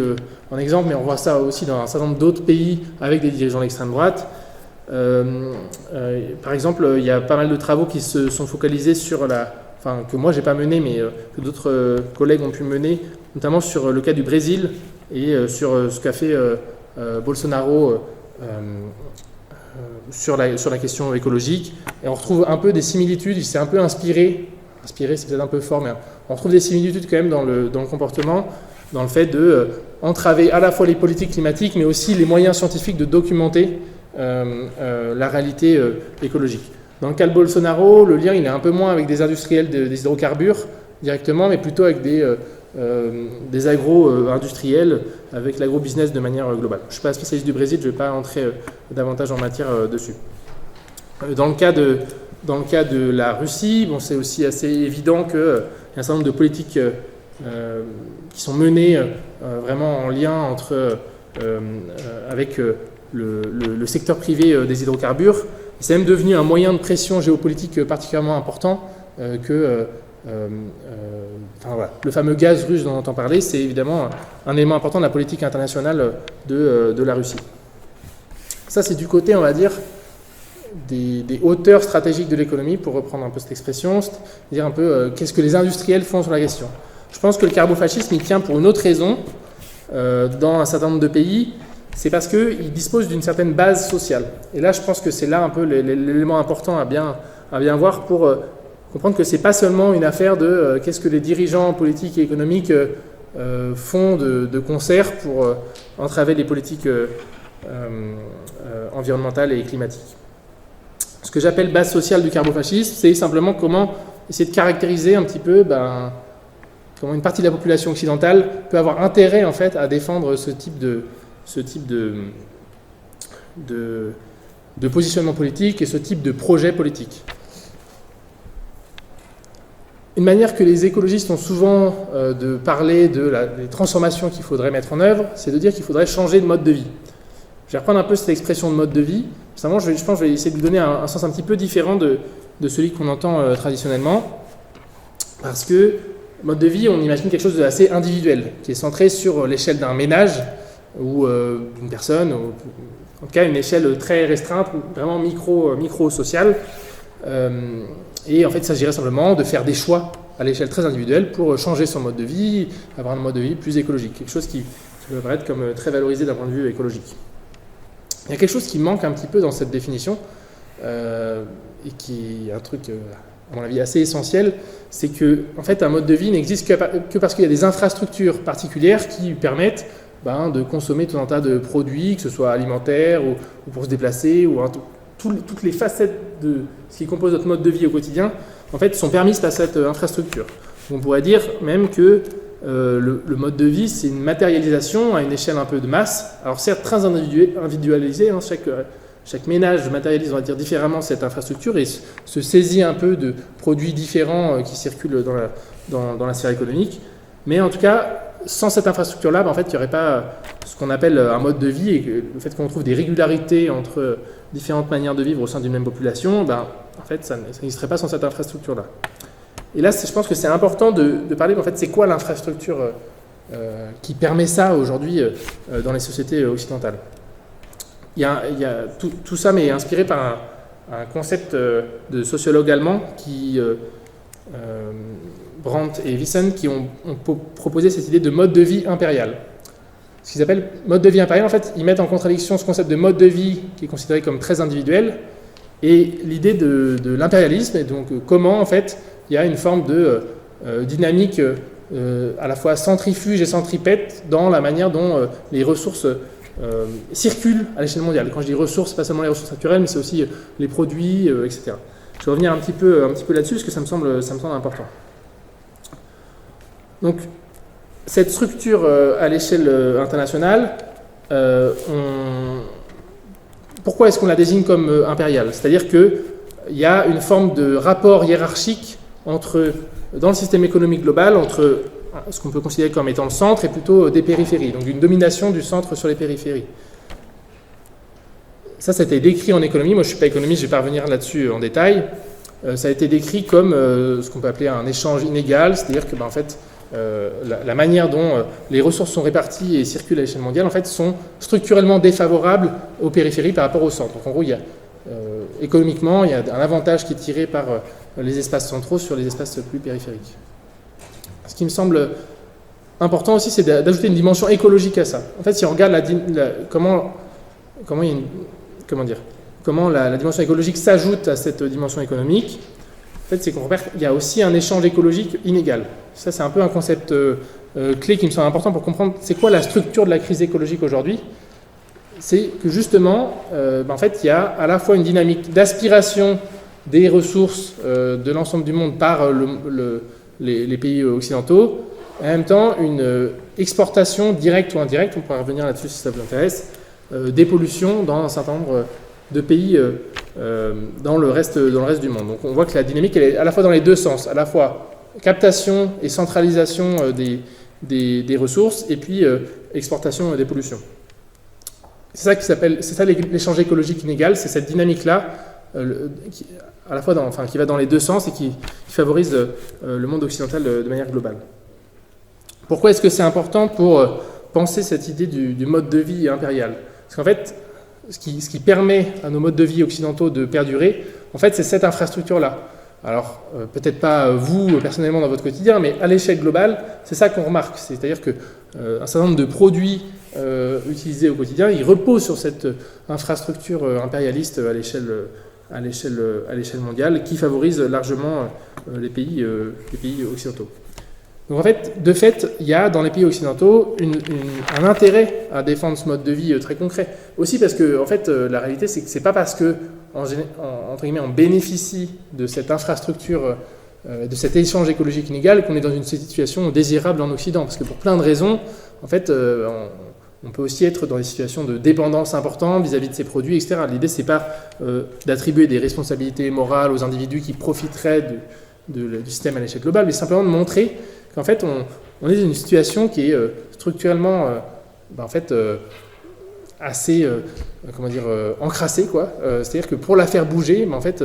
en exemple, mais on voit ça aussi dans un certain nombre d'autres pays avec des dirigeants d'extrême droite. Par exemple, il y a pas mal de travaux qui se sont focalisés sur que moi j'ai pas mené, mais que d'autres collègues ont pu mener, notamment sur le cas du Brésil et sur ce qu'a fait Bolsonaro sur la question écologique. Et on retrouve un peu des similitudes, il s'est un peu inspiré c'est peut-être un peu fort, mais on retrouve des similitudes quand même dans le comportement, dans le fait de entraver à la fois les politiques climatiques, mais aussi les moyens scientifiques de documenter la réalité écologique. Dans le cas de Bolsonaro, le lien il est un peu moins avec des industriels des hydrocarbures directement, mais plutôt avec des agro-industriels, avec l'agro-business de manière globale. Je ne suis pas spécialiste du Brésil, je ne vais pas entrer davantage en matière dessus. Dans le cas de la Russie, c'est aussi assez évident qu'il y a un certain nombre de politiques qui sont menées vraiment en lien avec le secteur privé des hydrocarbures. C'est même devenu un moyen de pression géopolitique particulièrement important le fameux gaz russe dont on entend parler, c'est évidemment un élément important de la politique internationale de la Russie. Ça, c'est du côté, on va dire, des hauteurs stratégiques de l'économie, pour reprendre un peu cette expression, c'est-à-dire un peu qu'est-ce que les industriels font sur la question. Je pense que le carbofascisme, il tient pour une autre raison dans un certain nombre de pays, c'est parce qu'ils disposent d'une certaine base sociale. Et là, je pense que c'est là un peu l'élément important à bien voir pour comprendre que ce n'est pas seulement une affaire de qu'est-ce que les dirigeants politiques et économiques font de concert pour entraver les politiques environnementales et climatiques. Ce que j'appelle base sociale du carbofascisme, c'est simplement comment essayer de caractériser un petit peu comment une partie de la population occidentale peut avoir intérêt en fait à défendre ce type de positionnement politique et ce type de projet politique. Une manière que les écologistes ont souvent de parler des transformations qu'il faudrait mettre en œuvre, c'est de dire qu'il faudrait changer de mode de vie. Je vais reprendre un peu cette expression de mode de vie. Justement, je pense que je vais essayer de lui donner un sens un petit peu différent de celui qu'on entend traditionnellement. Parce que mode de vie, on imagine quelque chose d'assez individuel, qui est centré sur l'échelle d'un ménage ou d'une personne, ou en tout cas une échelle très restreinte, vraiment micro-sociale. Et en fait, il s'agirait simplement de faire des choix à l'échelle très individuelle pour changer son mode de vie, avoir un mode de vie plus écologique, quelque chose qui peut paraître comme très valorisé d'un point de vue écologique. Il y a quelque chose qui manque un petit peu dans cette définition, et qui est un truc, à mon avis, assez essentiel, c'est que en fait, un mode de vie n'existe que parce qu'il y a des infrastructures particulières qui permettent de consommer tout un tas de produits, que ce soit alimentaires ou pour se déplacer, ou toutes les facettes de ce qui compose notre mode de vie au quotidien, en fait, sont permises par cette infrastructure. On pourrait dire même que le mode de vie, c'est une matérialisation à une échelle un peu de masse. Alors certes, très individualisée, hein, chaque ménage matérialise, on va dire, différemment cette infrastructure et se saisit un peu de produits différents qui circulent dans la sphère économique. Mais en tout cas, sans cette infrastructure-là, en fait, il n'y aurait pas ce qu'on appelle un mode de vie, et le fait qu'on trouve des régularités entre différentes manières de vivre au sein d'une même population, en fait, ça n'existerait pas sans cette infrastructure-là. Et là, je pense que c'est important de parler, en fait, c'est quoi l'infrastructure qui permet ça aujourd'hui dans les sociétés occidentales. Il y a tout ça, mais inspiré par un concept de sociologues allemands qui... Brandt et Wissen, qui ont proposé cette idée de mode de vie impérial. Ce qu'ils appellent mode de vie impérial, en fait, ils mettent en contradiction ce concept de mode de vie qui est considéré comme très individuel et l'idée de l'impérialisme, et donc comment, en fait, il y a une forme de dynamique à la fois centrifuge et centripète dans la manière dont les ressources circulent à l'échelle mondiale. Quand je dis ressources, pas seulement les ressources naturelles, mais c'est aussi les produits, etc. Je vais revenir un petit peu là-dessus parce que ça me semble important. Donc, cette structure à l'échelle internationale, pourquoi est-ce qu'on la désigne comme impériale? C'est-à-dire qu'il y a une forme de rapport hiérarchique dans le système économique global entre ce qu'on peut considérer comme étant le centre et plutôt des périphéries, donc une domination du centre sur les périphéries. Ça a été décrit en économie. Moi, je ne suis pas économiste, je ne vais pas revenir là-dessus en détail. Ça a été décrit comme ce qu'on peut appeler un échange inégal, c'est-à-dire que, en fait, la manière dont les ressources sont réparties et circulent à l'échelle mondiale, en fait, sont structurellement défavorables aux périphéries par rapport au centre. Donc, en gros, économiquement, il y a un avantage qui est tiré par les espaces centraux sur les espaces plus périphériques. Ce qui me semble important aussi, c'est d'ajouter une dimension écologique à ça. En fait, si on regarde comment la dimension écologique s'ajoute à cette dimension économique, en fait, c'est qu'on repère qu'il y a aussi un échange écologique inégal. Ça, c'est un peu un concept clé qui me semble important pour comprendre c'est quoi la structure de la crise écologique aujourd'hui. C'est que justement, en fait, il y a à la fois une dynamique d'aspiration des ressources de l'ensemble du monde par les pays occidentaux, et en même temps une exportation directe ou indirecte, on pourra revenir là-dessus si ça vous intéresse, des pollutions dans un certain nombre de pays dans le reste du monde. Donc on voit que la dynamique elle est à la fois dans les deux sens, à la fois captation et centralisation des ressources et puis exportation des pollutions. C'est ça l'échange écologique inégal, c'est cette dynamique-là à la fois qui va dans les deux sens et qui favorise le monde occidental de manière globale. Pourquoi est-ce que c'est important pour penser cette idée du mode de vie impérial? Parce qu'en fait, ce qui permet à nos modes de vie occidentaux de perdurer, en fait, c'est cette infrastructure-là. Alors, peut-être pas vous personnellement dans votre quotidien, mais à l'échelle globale, c'est ça qu'on remarque. C'est-à-dire qu'un certain nombre de produits utilisés au quotidien, ils reposent sur cette infrastructure impérialiste à l'échelle mondiale qui favorise largement les pays occidentaux. Donc en fait, de fait, il y a dans les pays occidentaux un intérêt à défendre ce mode de vie très concret. Aussi parce que en fait, la réalité, c'est que c'est pas parce que entre guillemets, on bénéficie de cette infrastructure, de cet échange écologique inégal qu'on est dans une situation désirable en Occident. Parce que pour plein de raisons, en fait, on peut aussi être dans des situations de dépendance importante vis-à-vis de ces produits, etc. L'idée, c'est pas d'attribuer des responsabilités morales aux individus qui profiteraient du système à l'échelle globale, mais simplement de montrer qu'en fait, on est dans une situation qui est structurellement assez encrassée, quoi. C'est-à-dire que pour la faire bouger, en fait,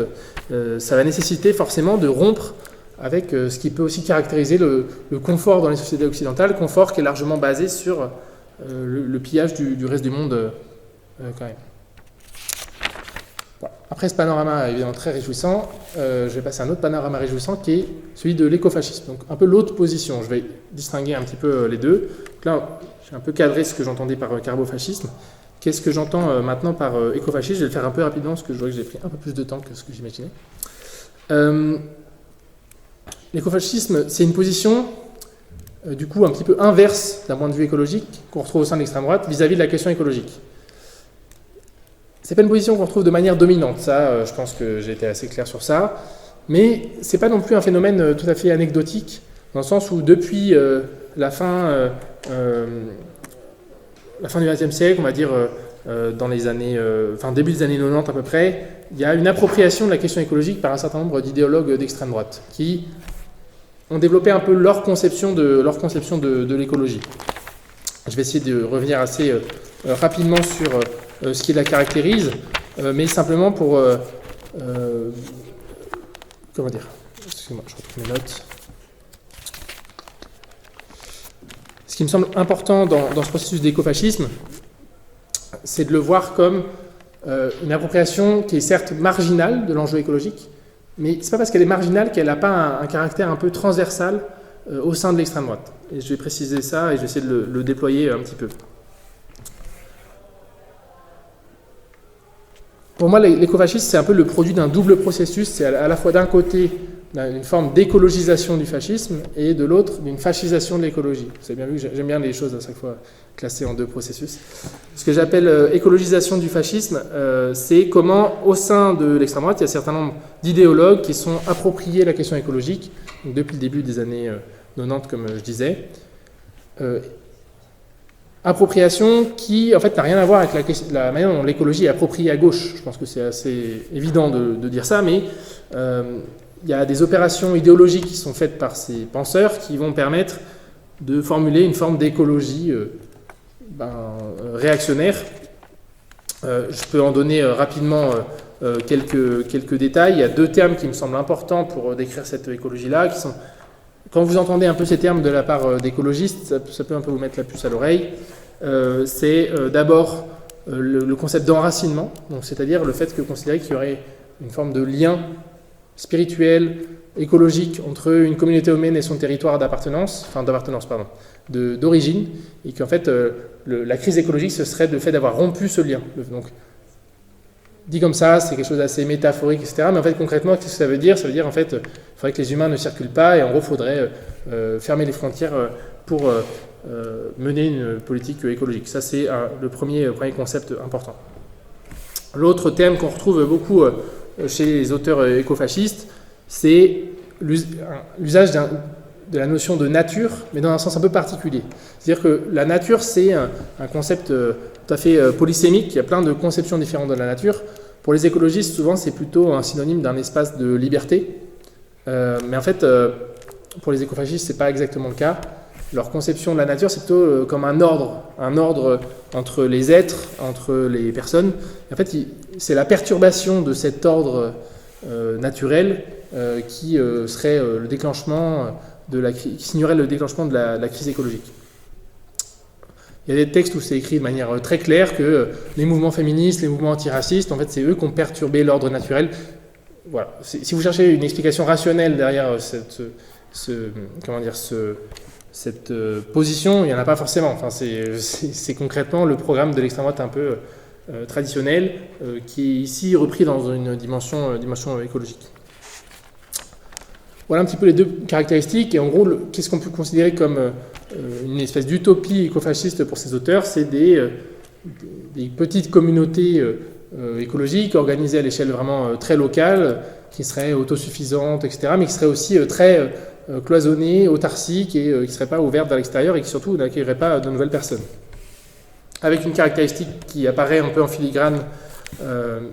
ça va nécessiter forcément de rompre avec ce qui peut aussi caractériser le confort dans les sociétés occidentales, confort qui est largement basé sur le pillage du reste du monde quand même. Voilà. Après ce panorama évidemment très réjouissant, je vais passer à un autre panorama réjouissant qui est celui de l'écofascisme. Donc un peu l'autre position, je vais distinguer un petit peu les deux. Donc là, j'ai un peu cadré ce que j'entendais par carbofascisme, Qu'est-ce que j'entends maintenant par écofascisme? Je vais le faire un peu rapidement parce que je vois que j'ai pris un peu plus de temps que ce que j'imaginais. L'écofascisme, c'est une position du coup un petit peu inverse d'un point de vue écologique qu'on retrouve au sein de l'extrême droite vis-à-vis de la question écologique. C'est pas une position qu'on retrouve de manière dominante, ça, je pense que j'ai été assez clair sur ça, mais c'est pas non plus un phénomène tout à fait anecdotique, dans le sens où depuis la fin du XXe siècle, on va dire dans les années, début des années 90 à peu près, il y a une appropriation de la question écologique par un certain nombre d'idéologues d'extrême droite qui ont développé un peu leur conception de l'écologie. Je vais essayer de revenir assez rapidement sur ce qui la caractérise, mais simplement pour... comment dire? Excusez-moi, je retrouve mes notes. Ce qui me semble important dans ce processus d'écofascisme, c'est de le voir comme une appropriation qui est certes marginale de l'enjeu écologique, mais ce n'est pas parce qu'elle est marginale qu'elle n'a pas un caractère un peu transversal au sein de l'extrême droite. Et je vais préciser ça et je vais essayer de le déployer un petit peu. Pour moi, l'écofascisme, c'est un peu le produit d'un double processus. C'est à la fois d'un côté une forme d'écologisation du fascisme et de l'autre d'une fascisation de l'écologie. Vous avez bien vu que j'aime bien les choses à chaque fois classées en deux processus. Ce que j'appelle écologisation du fascisme, c'est comment au sein de l'extrême droite, il y a un certain nombre d'idéologues qui sont appropriés la question écologique, donc depuis le début des années 90, comme je disais. Appropriation qui, en fait, n'a rien à voir avec la manière dont l'écologie est appropriée à gauche. Je pense que c'est assez évident de dire ça, mais il y a des opérations idéologiques qui sont faites par ces penseurs qui vont permettre de formuler une forme d'écologie réactionnaire. Je peux en donner rapidement quelques détails. Il y a deux termes qui me semblent importants pour décrire cette écologie-là, qui sont... Quand vous entendez un peu ces termes de la part d'écologistes, ça peut un peu vous mettre la puce à l'oreille. C'est d'abord le concept d'enracinement, c'est-à-dire le fait que considérer qu'il y aurait une forme de lien spirituel, écologique entre une communauté humaine et son territoire d'origine, et qu'en fait la crise écologique ce serait le fait d'avoir rompu ce lien. Donc, dit comme ça, c'est quelque chose d'assez métaphorique, etc. Mais en fait, concrètement, qu'est-ce que ça veut dire? Ça veut dire, en fait, il faudrait que les humains ne circulent pas et en gros, il faudrait fermer les frontières pour mener une politique écologique. Ça, c'est le premier concept important. L'autre thème qu'on retrouve beaucoup chez les auteurs écofascistes, c'est l'usage de la notion de nature, mais dans un sens un peu particulier. C'est-à-dire que la nature, c'est un concept tout à fait polysémique. Il y a plein de conceptions différentes de la nature. Pour les écologistes, souvent, c'est plutôt un synonyme d'un espace de liberté. Mais en fait, pour les écofascistes, ce n'est pas exactement le cas. Leur conception de la nature, c'est plutôt comme un ordre entre les êtres, entre les personnes. Et en fait, c'est la perturbation de cet ordre naturel qui serait le déclenchement qui signerait le déclenchement de la crise écologique. Il y a des textes où c'est écrit de manière très claire que les mouvements féministes, les mouvements antiracistes, en fait, c'est eux qui ont perturbé l'ordre naturel. Voilà. Si vous cherchez une explication rationnelle derrière cette position, il n'y en a pas forcément. Enfin, c'est concrètement le programme de l'extrême droite un peu traditionnel qui est ici repris dans une dimension écologique. Voilà un petit peu les deux caractéristiques. Et en gros, qu'est-ce qu'on peut considérer comme une espèce d'utopie écofasciste pour ces auteurs? C'est des petites communautés écologiques organisées à l'échelle vraiment très locale, qui seraient autosuffisantes, etc., mais qui seraient aussi très cloisonnées, autarciques, et qui ne seraient pas ouvertes vers l'extérieur, et qui surtout n'accueilleraient pas de nouvelles personnes. Avec une caractéristique qui apparaît un peu en filigrane,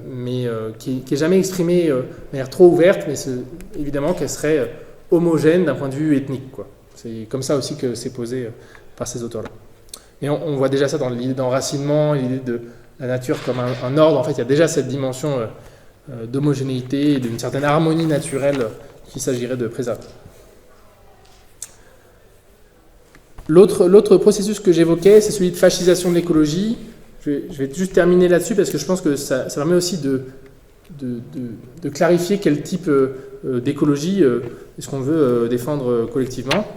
mais qui n'est jamais exprimée de manière trop ouverte, mais c'est évidemment qu'elle serait homogène d'un point de vue ethnique, quoi. C'est comme ça aussi que c'est posé par ces auteurs-là. Et on voit déjà ça dans l'idée d'enracinement, l'idée de la nature comme un ordre. En fait, il y a déjà cette dimension d'homogénéité et d'une certaine harmonie naturelle qu'il s'agirait de préserver. L'autre processus que j'évoquais, c'est celui de fascisation de l'écologie. Je vais juste terminer là-dessus parce que je pense que ça permet aussi de clarifier quel type d'écologie est-ce qu'on veut défendre collectivement.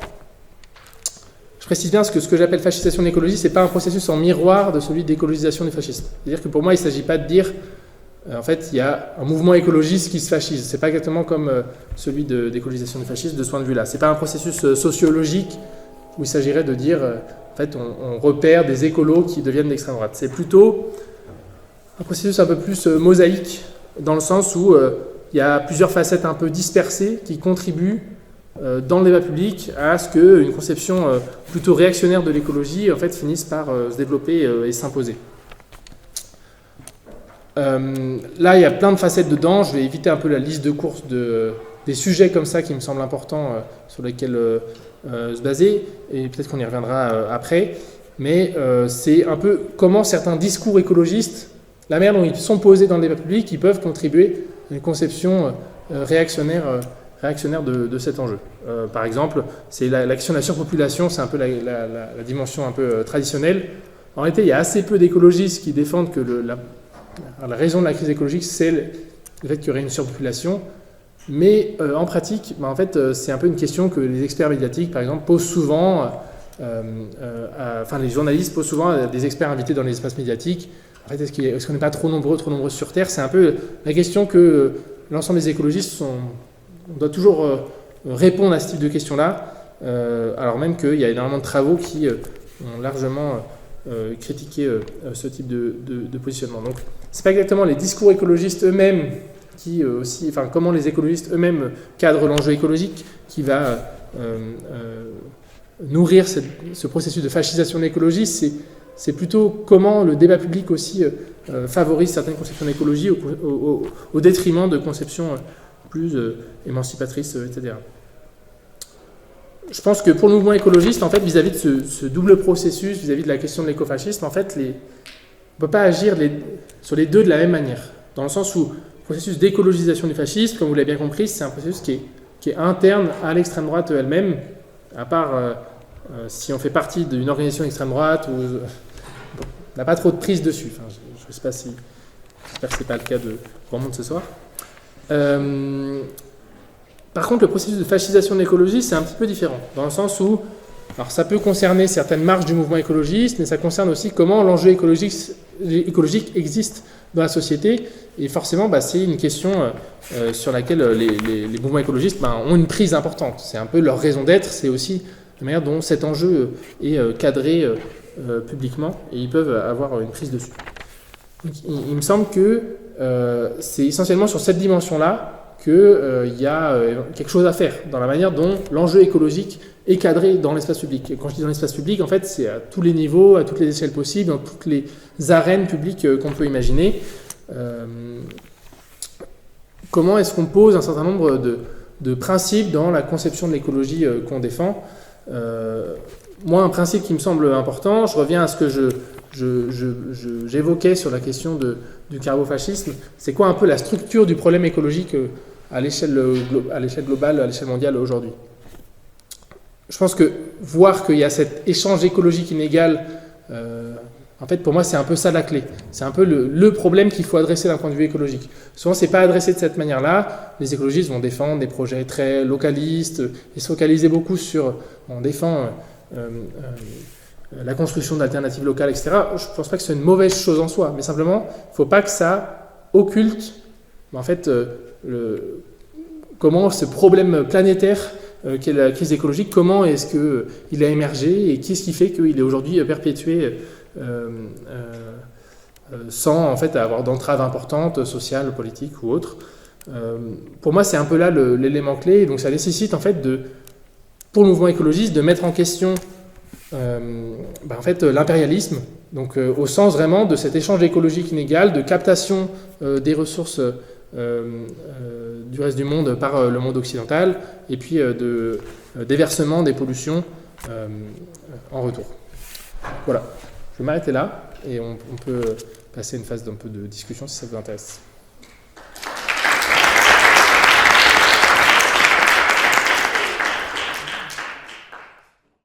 Je précise bien ce que j'appelle fascisation de l'écologie, c'est pas un processus en miroir de celui d'écologisation du fascisme. C'est-à-dire que pour moi, il ne s'agit pas de dire, en fait, il y a un mouvement écologiste qui se fascise. C'est pas exactement comme celui d'écologisation du fascisme de ce point de vue-là. C'est pas un processus sociologique où il s'agirait de dire, en fait, on repère des écolos qui deviennent d'extrême droite. C'est plutôt un processus un peu plus mosaïque, dans le sens où il y a plusieurs facettes un peu dispersées qui contribuent dans le débat public à ce qu'une conception plutôt réactionnaire de l'écologie en fait, finisse par se développer et s'imposer. Là, il y a plein de facettes dedans. Je vais éviter un peu la liste de courses des sujets comme ça qui me semblent importants sur lesquels se baser, et peut-être qu'on y reviendra après. Mais c'est un peu comment certains discours écologistes, la manière dont ils sont posés dans le débat public, ils peuvent contribuer à une conception réactionnaire de cet enjeu. Par exemple, c'est la question de la surpopulation, c'est un peu la dimension un peu traditionnelle. En réalité, il y a assez peu d'écologistes qui défendent que la raison de la crise écologique, c'est le fait qu'il y aurait une surpopulation. Mais en pratique, en fait, c'est un peu une question que les experts médiatiques, par exemple, posent souvent, enfin les journalistes posent souvent à des experts invités dans les espaces médiatiques. En fait, est-ce qu'on n'est pas trop nombreux sur Terre? C'est un peu la question que l'ensemble des écologistes on doit toujours répondre à ce type de questions-là, alors même qu'il y a énormément de travaux qui ont largement critiqué ce type de positionnement. Donc, c'est pas exactement les discours écologistes eux-mêmes qui aussi, enfin, comment les écologistes eux-mêmes cadrent l'enjeu écologique qui va nourrir ce processus de fascisation de l'écologie. C'est plutôt comment le débat public aussi favorise certaines conceptions d'écologie au détriment de conceptions plus émancipatrices, etc. Je pense que pour le mouvement écologiste, en fait, vis-à-vis de ce double processus, vis-à-vis de la question de l'écofascisme, en fait, on ne peut pas agir sur les deux de la même manière. Dans le sens où le processus d'écologisation du fascisme, comme vous l'avez bien compris, c'est un processus qui est interne à l'extrême droite elle-même, à part si on fait partie d'une organisation extrême droite, où on n'a pas trop de prise dessus. Enfin, je ne sais pas si... J'espère que ce n'est pas le cas de grand monde ce soir. Par contre, le processus de fascisation de l'écologie, c'est un petit peu différent, dans le sens où, alors ça peut concerner certaines marges du mouvement écologiste, mais ça concerne aussi comment l'enjeu écologique existe dans la société, et forcément, c'est une question sur laquelle les mouvements écologistes ont une prise importante. C'est un peu leur raison d'être, c'est aussi la manière dont cet enjeu est cadré publiquement, et ils peuvent avoir une prise dessus. Donc, il me semble que c'est essentiellement sur cette dimension-là qu'il y a quelque chose à faire dans la manière dont l'enjeu écologique est cadré dans l'espace public. Et quand je dis dans l'espace public, en fait, c'est à tous les niveaux, à toutes les échelles possibles, dans toutes les arènes publiques qu'on peut imaginer. Comment est-ce qu'on pose un certain nombre de principes dans la conception de l'écologie qu'on défend? Moi, un principe qui me semble important, je reviens à ce que j'évoquais sur la question du carbofascisme, c'est quoi un peu la structure du problème écologique à l'échelle globale, à l'échelle mondiale aujourd'hui? Je pense que voir qu'il y a cet échange écologique inégal, en fait pour moi c'est un peu ça la clé. C'est un peu le problème qu'il faut adresser d'un point de vue écologique. Souvent c'est pas adressé de cette manière-là. Les écologistes vont défendre des projets très localistes et se focaliser beaucoup sur, on défend la construction d'alternatives locales, etc. Je ne pense pas que c'est une mauvaise chose en soi, mais simplement, il ne faut pas que ça occulte, en fait, comment ce problème planétaire qu'est la crise écologique, comment est-ce qu'il a émergé et qu'est-ce qui fait qu'il est aujourd'hui perpétué sans en fait avoir d'entraves importantes, sociales, politiques ou autres. Pour moi, c'est un peu là l'élément clé. Donc, ça nécessite en fait pour le mouvement écologiste de mettre en question en fait, l'impérialisme, donc au sens vraiment de cet échange écologique inégal, de captation des ressources du reste du monde par le monde occidental, et puis de déversement des pollutions en retour. Voilà, je vais m'arrêter là, et on peut passer à une phase d'un peu de discussion si ça vous intéresse.